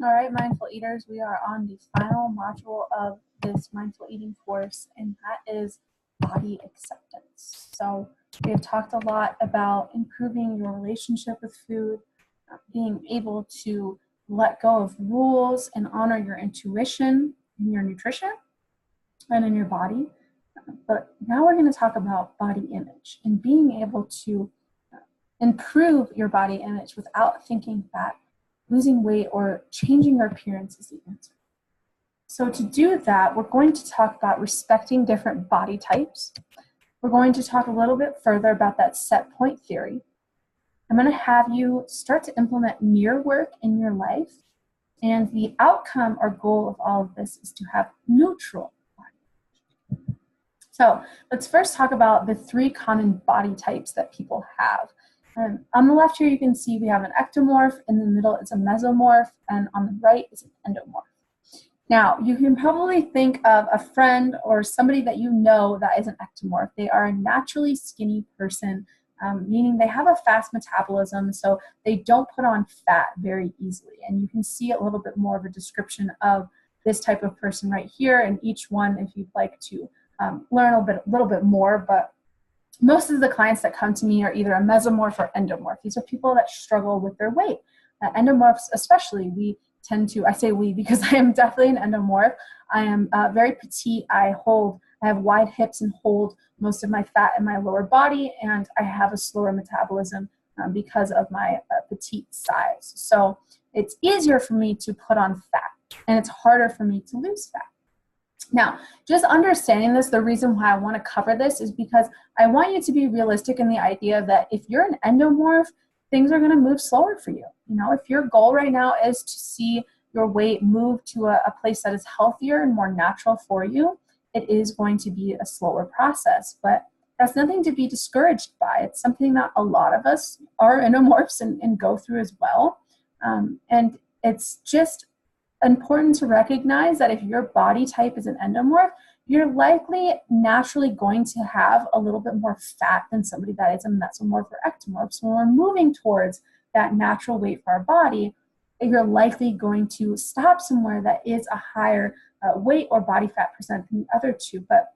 All right, mindful eaters, we are on the final module of this mindful eating course, and that is body acceptance. So we have talked a lot about improving your relationship with food, being able to let go of rules and honor your intuition in your nutrition and in your body. But now we're going to talk about body image and being able to improve your body image without thinking that losing weight or changing your appearance is the answer. So to do that, we're going to talk about respecting different body types. We're going to talk a little bit further about that set point theory. I'm going to have you start to implement mirror work in your life. And the outcome or goal of all of this is to have neutral body. So let's first talk about the 3 common body types that people have. On the left here, you can see we have an ectomorph, in the middle is a mesomorph, and on the right is an endomorph. Now, you can probably think of a friend or somebody that you know that is an ectomorph. They are a naturally skinny person, meaning they have a fast metabolism, so they don't put on fat very easily. And you can see a little bit more of a description of this type of person right here, and each one if you'd like to learn a little bit more. But most of the clients that come to me are either a mesomorph or endomorph. These are people that struggle with their weight. Endomorphs especially, we tend to, I say we because I am definitely an endomorph. I am very petite. I have wide hips and hold most of my fat in my lower body, and I have a slower metabolism because of my petite size. So it's easier for me to put on fat, and it's harder for me to lose fat. Now, just understanding this, the reason why I want to cover this is because I want you to be realistic in the idea that if you're an endomorph, things are going to move slower for you. You know, if your goal right now is to see your weight move to a place that is healthier and more natural for you, it is going to be a slower process. But that's nothing to be discouraged by. It's something that a lot of us are endomorphs and go through as well. And it's just important to recognize that if your body type is an endomorph, you're likely naturally going to have a little bit more fat than somebody that is a mesomorph or ectomorph. So when we're moving towards that natural weight for our body, you're likely going to stop somewhere that is a higher weight or body fat percent than the other two. But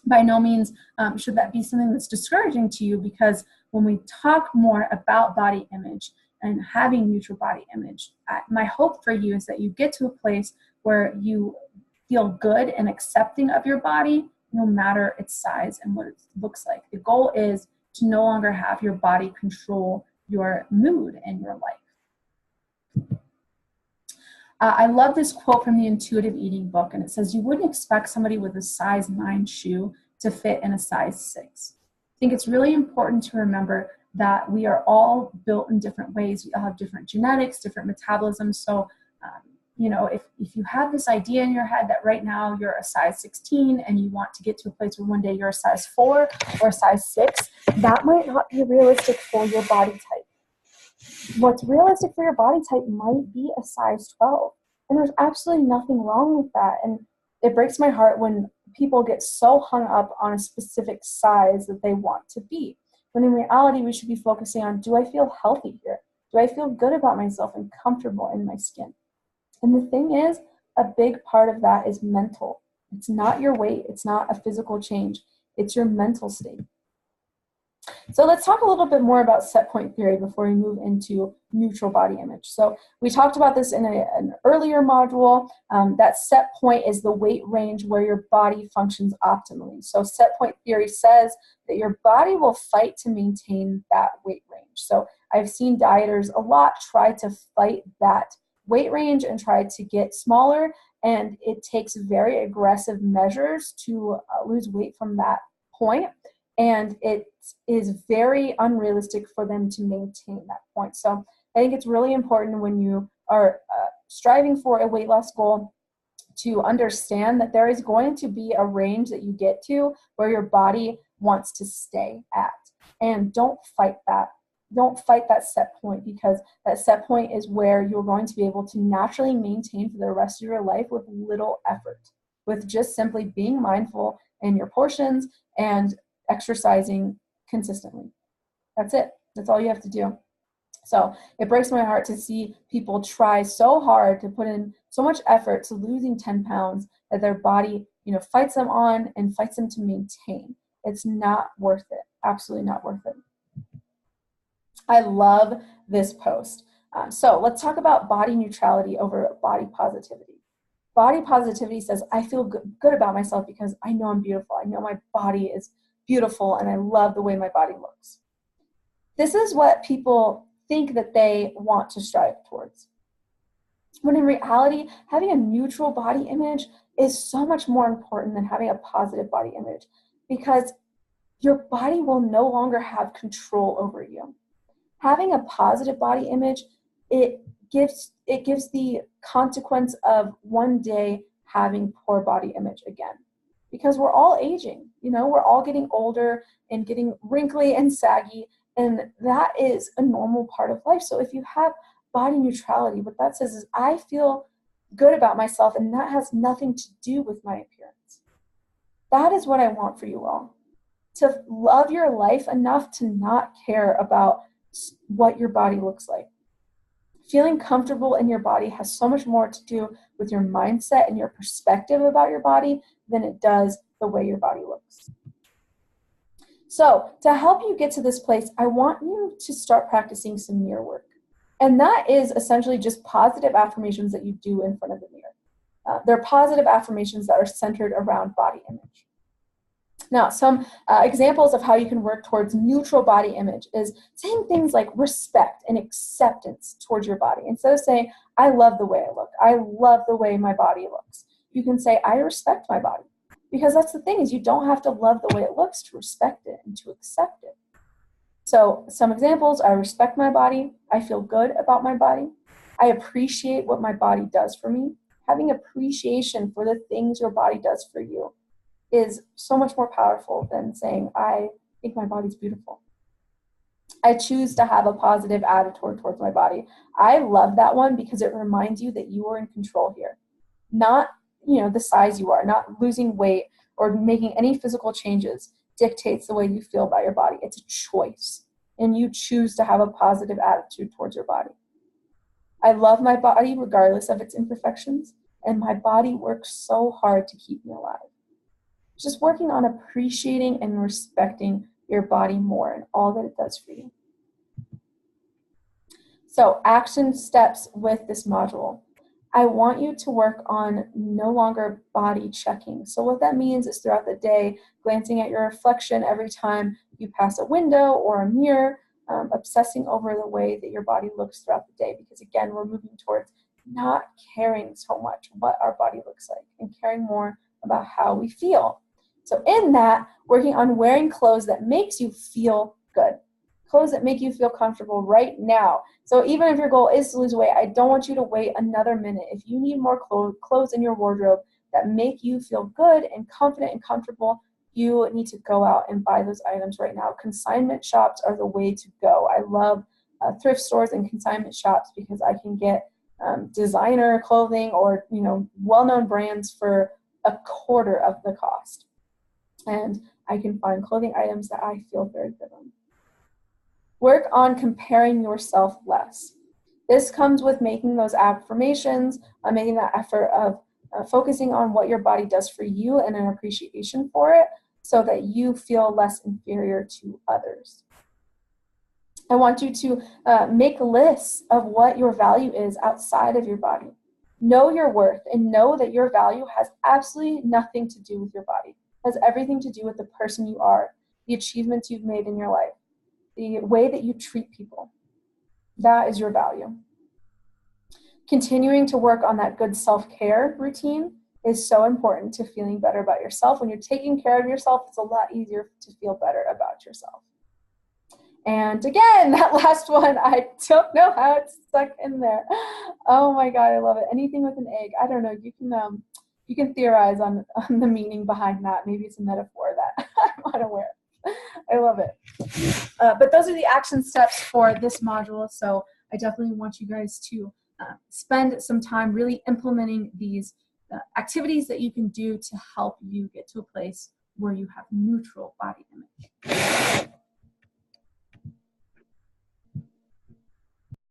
by no means should that be something that's discouraging to you, because when we talk more about body image and having neutral body image, my hope for you is that you get to a place where you feel good and accepting of your body, no matter its size and what it looks like. The goal is to no longer have your body control your mood and your life. I love this quote from the Intuitive Eating book, and it says, "You wouldn't expect somebody with a size 9 shoe to fit in a size 6. I think it's really important to remember that we are all built in different ways. We all have different genetics, different metabolisms. So, you know, if you have this idea in your head that right now you're a size 16 and you want to get to a place where one day you're a size 4 or a size 6, that might not be realistic for your body type. What's realistic for your body type might be a size 12. And there's absolutely nothing wrong with that. And it breaks my heart when people get so hung up on a specific size that they want to be. When in reality, we should be focusing on, do I feel healthy here? Do I feel good about myself and comfortable in my skin? And the thing is, a big part of that is mental. It's not your weight. It's not a physical change. It's your mental state. So let's talk a little bit more about set point theory before we move into neutral body image. So we talked about this in an earlier module. That set point is the weight range where your body functions optimally. So set point theory says that your body will fight to maintain that weight range. So I've seen dieters a lot try to fight that weight range and try to get smaller, and it takes very aggressive measures to lose weight from that point. And it is very unrealistic for them to maintain that point. So I think it's really important when you are striving for a weight loss goal to understand that there is going to be a range that you get to where your body wants to stay at. And don't fight that. Don't fight that set point, because that set point is where you're going to be able to naturally maintain for the rest of your life with little effort, with just simply being mindful in your portions and exercising consistently. That's it. That's all you have to do. So it breaks my heart to see people try so hard to put in so much effort to losing 10 pounds that their body, fights them on and fights them to maintain. It's not worth it. Absolutely not worth it. I love this post. So let's talk about body neutrality over body positivity. Body positivity says, I feel good about myself because I know I'm beautiful. I know my body is beautiful and I love the way my body looks. This is what people think that they want to strive towards. When in reality, having a neutral body image is so much more important than having a positive body image, because your body will no longer have control over you. Having a positive body image, it gives the consequence of one day having poor body image again, because we're all aging. We're all getting older and getting wrinkly and saggy, and that is a normal part of life. So if you have body neutrality, what that says is I feel good about myself, and that has nothing to do with my appearance. That is what I want for you all, to love your life enough to not care about what your body looks like. Feeling comfortable in your body has so much more to do with your mindset and your perspective about your body than it does the way your body looks. So to help you get to this place, I want you to start practicing some mirror work. And that is essentially just positive affirmations that you do in front of the mirror. They're positive affirmations that are centered around body image. Now, some examples of how you can work towards neutral body image is saying things like respect and acceptance towards your body. Instead of saying, I love the way I look, I love the way my body looks, you can say, I respect my body. Because that's the thing, is you don't have to love the way it looks to respect it and to accept it. So some examples: I respect my body, I feel good about my body, I appreciate what my body does for me. Having appreciation for the things your body does for you is so much more powerful than saying, I think my body's beautiful. I choose to have a positive attitude towards my body. I love that one because it reminds you that you are in control here. Not, the size you are, not losing weight or making any physical changes dictates the way you feel about your body. It's a choice, and you choose to have a positive attitude towards your body. I love my body regardless of its imperfections, and my body works so hard to keep me alive. Just working on appreciating and respecting your body more and all that it does for you. So, action steps with this module. I want you to work on no longer body checking. So what that means is throughout the day, glancing at your reflection every time you pass a window or a mirror, obsessing over the way that your body looks throughout the day. Because again, we're moving towards not caring so much what our body looks like and caring more about how we feel. So in that, working on wearing clothes that makes you feel good. Clothes that make you feel comfortable right now. So even if your goal is to lose weight, I don't want you to wait another minute. If you need more clothes in your wardrobe that make you feel good and confident and comfortable, you need to go out and buy those items right now. Consignment shops are the way to go. I love thrift stores and consignment shops because I can get designer clothing or well-known brands for a quarter of the cost. And I can find clothing items that I feel very good on. Work on comparing yourself less. This comes with making those affirmations, making that effort of focusing on what your body does for you and an appreciation for it so that you feel less inferior to others. I want you to make lists of what your value is outside of your body. Know your worth and know that your value has absolutely nothing to do with your body. It has everything to do with the person you are, the achievements you've made in your life, the way that you treat people. That is your value. Continuing to work on that good self-care routine is so important to feeling better about yourself. When you're taking care of yourself, it's a lot easier to feel better about yourself. And again, that last one, I don't know how it's stuck in there. Oh my God, I love it. Anything with an egg. I don't know. You can theorize on the meaning behind that. Maybe it's a metaphor that I'm unaware of. I love it. But those are the action steps for this module. So I definitely want you guys to spend some time really implementing these activities that you can do to help you get to a place where you have neutral body image.